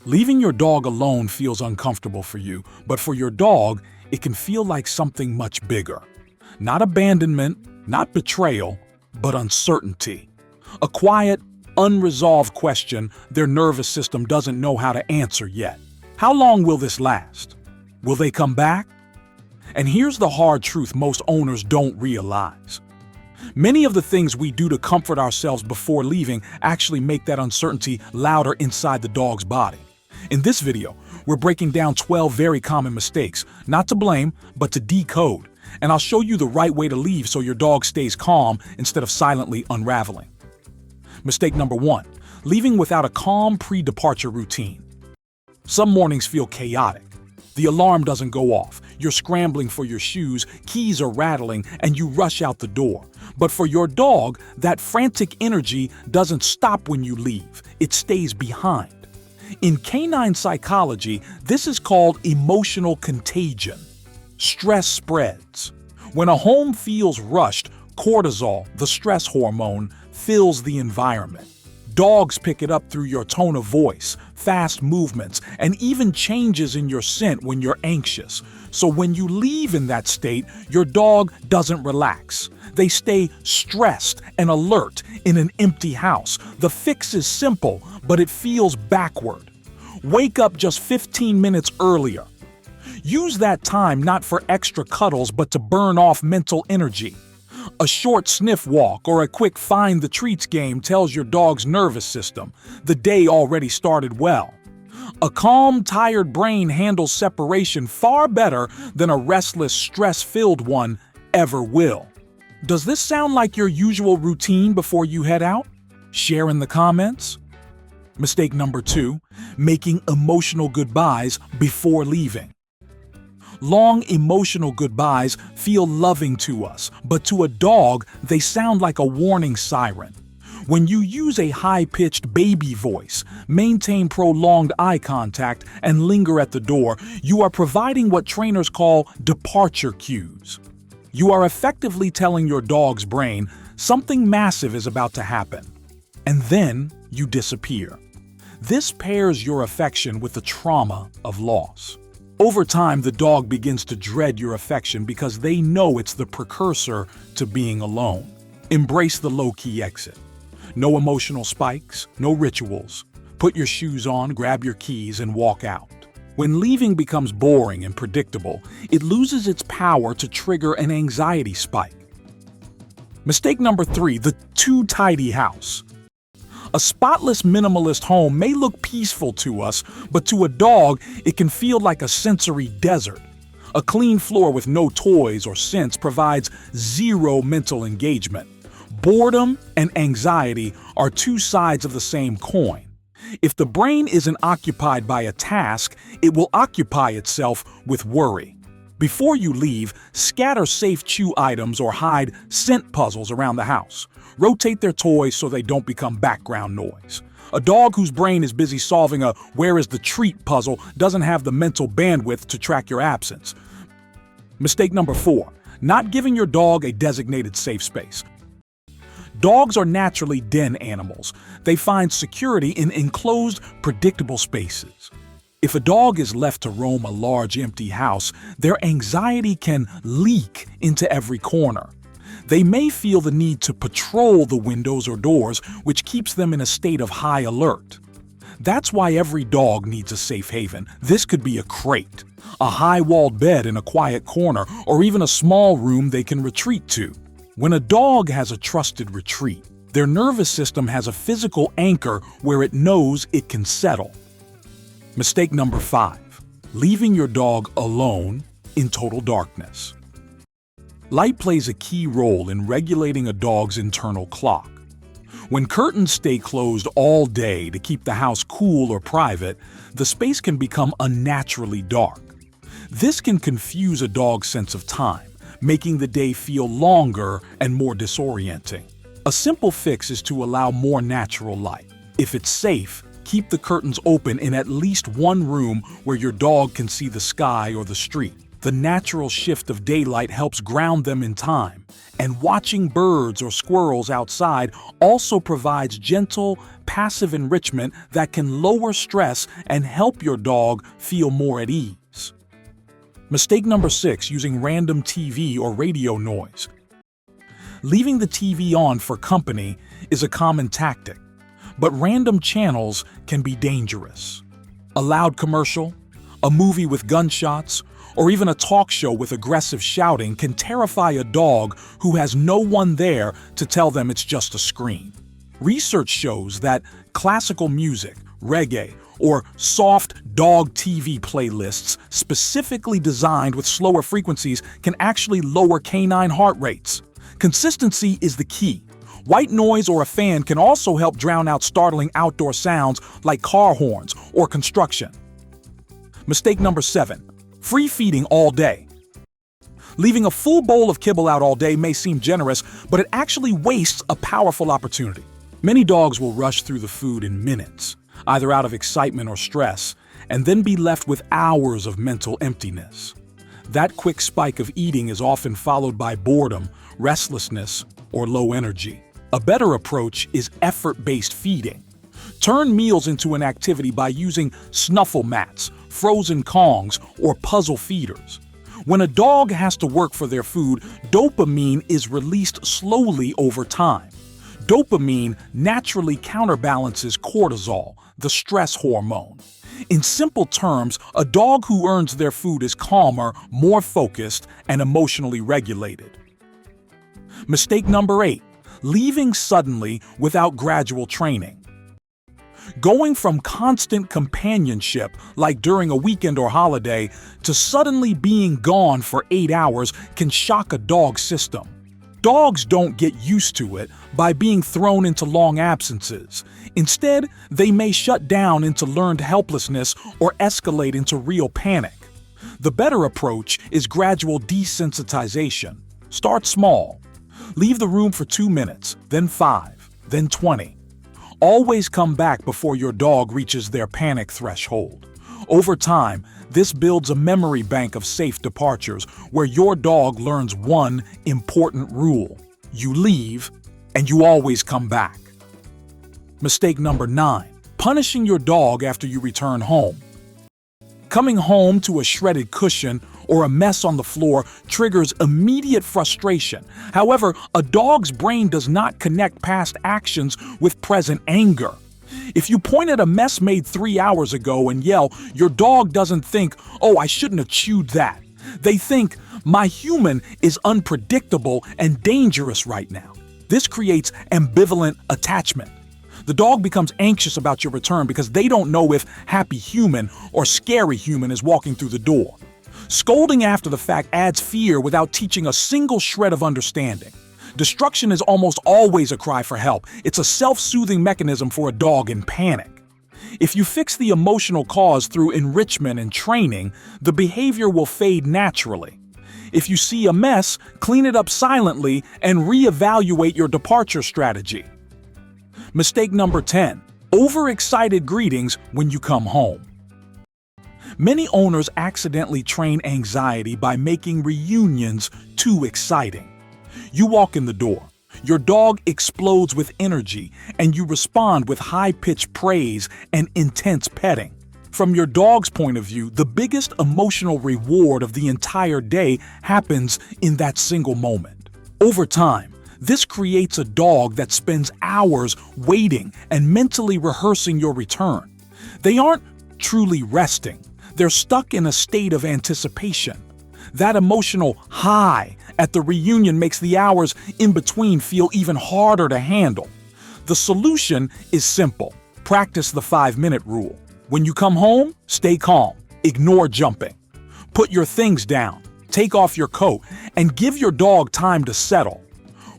Leaving your dog alone feels uncomfortable for you, but for your dog, it can feel like something much bigger. Not abandonment, not betrayal, but uncertainty. A quiet, unresolved question their nervous system doesn't know how to answer yet. How long will this last? Will they come back? And here's the hard truth most owners don't realize. Many of the things we do to comfort ourselves before leaving actually make that uncertainty louder inside the dog's body. In this video, we're breaking down 12 very common mistakes, not to blame, but to decode. And I'll show you the right way to leave so your dog stays calm instead of silently unraveling. Mistake number 1, leaving without a calm pre-departure routine. Some mornings feel chaotic. The alarm doesn't go off, you're scrambling for your shoes, keys are rattling, and you rush out the door. But for your dog, that frantic energy doesn't stop when you leave, it stays behind. In canine psychology, this is called emotional contagion. Stress spreads. When a home feels rushed, cortisol, the stress hormone, fills the environment. Dogs pick it up through your tone of voice, fast movements, and even changes in your scent when you're anxious. So when you leave in that state, your dog doesn't relax. They stay stressed and alert in an empty house. The fix is simple, but it feels backward. Wake up just 15 minutes earlier. Use that time not for extra cuddles, but to burn off mental energy. A short sniff walk or a quick find the treats game tells your dog's nervous system the day already started well. A calm, tired brain handles separation far better than a restless, stress-filled one ever will. Does this sound like your usual routine before you head out? Share in the comments. Mistake number 2, making emotional goodbyes before leaving. Long emotional goodbyes feel loving to us, but to a dog, they sound like a warning siren. When you use a high-pitched baby voice, maintain prolonged eye contact, and linger at the door, you are providing what trainers call departure cues. You are effectively telling your dog's brain something massive is about to happen. And then you disappear. This pairs your affection with the trauma of loss. Over time, the dog begins to dread your affection because they know it's the precursor to being alone. Embrace the low-key exit. No emotional spikes, no rituals. Put your shoes on, grab your keys, and walk out. When leaving becomes boring and predictable, it loses its power to trigger an anxiety spike. Mistake number 3, the too tidy house. A spotless minimalist home may look peaceful to us, but to a dog, it can feel like a sensory desert. A clean floor with no toys or scents provides zero mental engagement. Boredom and anxiety are two sides of the same coin. If the brain isn't occupied by a task, it will occupy itself with worry. Before you leave, scatter safe chew items or hide scent puzzles around the house. Rotate their toys so they don't become background noise. A dog whose brain is busy solving a "where is the treat" puzzle doesn't have the mental bandwidth to track your absence. Mistake number 4, not giving your dog a designated safe space. Dogs are naturally den animals. They find security in enclosed, predictable spaces. If a dog is left to roam a large, empty house, their anxiety can leak into every corner. They may feel the need to patrol the windows or doors, which keeps them in a state of high alert. That's why every dog needs a safe haven. This could be a crate, a high-walled bed in a quiet corner, or even a small room they can retreat to. When a dog has a trusted retreat, their nervous system has a physical anchor where it knows it can settle. Mistake number 5, leaving your dog alone in total darkness. Light plays a key role in regulating a dog's internal clock. When curtains stay closed all day to keep the house cool or private, the space can become unnaturally dark. This can confuse a dog's sense of time, making the day feel longer and more disorienting. A simple fix is to allow more natural light. If it's safe, keep the curtains open in at least one room where your dog can see the sky or the street. The natural shift of daylight helps ground them in time, and watching birds or squirrels outside also provides gentle, passive enrichment that can lower stress and help your dog feel more at ease. Mistake number 6, using random TV or radio noise. Leaving the TV on for company is a common tactic, but random channels can be dangerous. A loud commercial, a movie with gunshots, or even a talk show with aggressive shouting can terrify a dog who has no one there to tell them it's just a screen. Research shows that classical music, reggae, or soft dog TV playlists specifically designed with slower frequencies can actually lower canine heart rates. Consistency is the key. White noise or a fan can also help drown out startling outdoor sounds like car horns or construction. Mistake number 7. Free feeding all day. Leaving a full bowl of kibble out all day may seem generous, but it actually wastes a powerful opportunity. Many dogs will rush through the food in minutes, either out of excitement or stress, and then be left with hours of mental emptiness. That quick spike of eating is often followed by boredom, restlessness, or low energy. A better approach is effort-based feeding. Turn meals into an activity by using snuffle mats, frozen Kongs, or puzzle feeders. When a dog has to work for their food, dopamine is released slowly over time. Dopamine naturally counterbalances cortisol, the stress hormone. In simple terms, a dog who earns their food is calmer, more focused, and emotionally regulated. Mistake number 8. Leaving suddenly without gradual training. Going from constant companionship, like during a weekend or holiday, to suddenly being gone for 8 hours can shock a dog's system. Dogs don't get used to it by being thrown into long absences. Instead, they may shut down into learned helplessness or escalate into real panic. The better approach is gradual desensitization. Start small. Leave the room for 2 minutes, then 5, then 20. Always come back before your dog reaches their panic threshold. Over time, this builds a memory bank of safe departures where your dog learns one important rule: you leave, and you always come back. Mistake number 9. Punishing your dog after you return home. Coming home to a shredded cushion or a mess on the floor triggers immediate frustration. However, a dog's brain does not connect past actions with present anger. If you point at a mess made 3 hours ago and yell, your dog doesn't think, "Oh, I shouldn't have chewed that." They think, "My human is unpredictable and dangerous right now." This creates ambivalent attachment. The dog becomes anxious about your return because they don't know if happy human or scary human is walking through the door. Scolding after the fact adds fear without teaching a single shred of understanding. Destruction is almost always a cry for help. It's a self-soothing mechanism for a dog in panic. If you fix the emotional cause through enrichment and training, the behavior will fade naturally. If you see a mess, clean it up silently and reevaluate your departure strategy. Mistake number 10. Overexcited greetings when you come home. Many owners accidentally train anxiety by making reunions too exciting. You walk in the door, your dog explodes with energy, and you respond with high-pitched praise and intense petting. From your dog's point of view, the biggest emotional reward of the entire day happens in that single moment. Over time, this creates a dog that spends hours waiting and mentally rehearsing your return. They aren't truly resting. They're stuck in a state of anticipation. That emotional high at the reunion makes the hours in between feel even harder to handle. The solution is simple. Practice the 5-minute rule. When you come home, stay calm. Ignore jumping. Put your things down. Take off your coat and give your dog time to settle.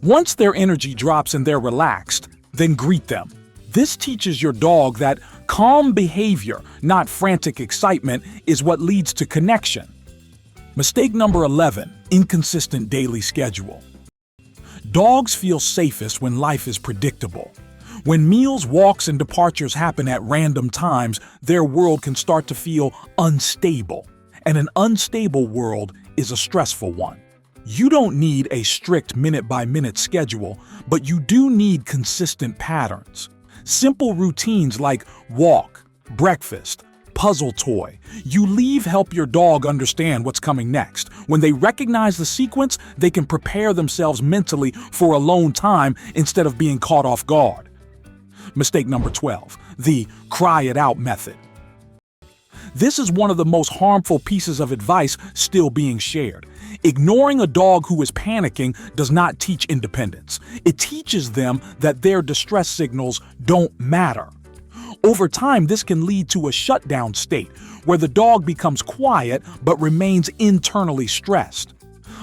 Once their energy drops and they're relaxed, then greet them. This teaches your dog that calm behavior, not frantic excitement, is what leads to connection. Mistake number 11. Inconsistent daily schedule. Dogs feel safest when life is predictable. When meals, walks, and departures happen at random times, their world can start to feel unstable. and an unstable world is a stressful one. You don't need a strict minute-by-minute schedule, but you do need consistent patterns. Simple routines like walk, breakfast, puzzle toy. You leave help your dog understand what's coming next. When they recognize the sequence, they can prepare themselves mentally for alone time instead of being caught off guard. Mistake number 12, the cry it out method. This is one of the most harmful pieces of advice still being shared. Ignoring a dog who is panicking does not teach independence. It teaches them that their distress signals don't matter. Over time, this can lead to a shutdown state, where the dog becomes quiet but remains internally stressed.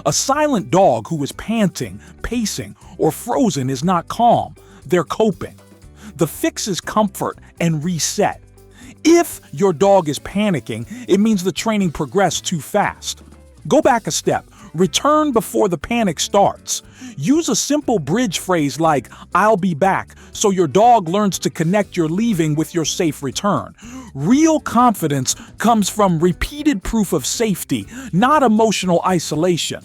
A silent dog who is panting, pacing, or frozen is not calm. They're coping. The fix is comfort and reset. If your dog is panicking, it means the training progressed too fast. Go back a step. Return before the panic starts. Use a simple bridge phrase like, "I'll be back," so your dog learns to connect your leaving with your safe return. Real confidence comes from repeated proof of safety, not emotional isolation.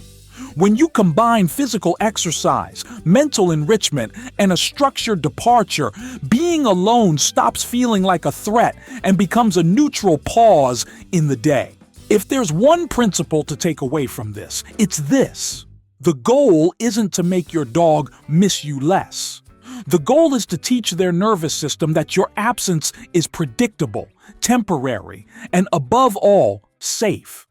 When you combine physical exercise, mental enrichment, and a structured departure, being alone stops feeling like a threat and becomes a neutral pause in the day. If there's one principle to take away from this, it's this. The goal isn't to make your dog miss you less. The goal is to teach their nervous system that your absence is predictable, temporary, and above all, safe.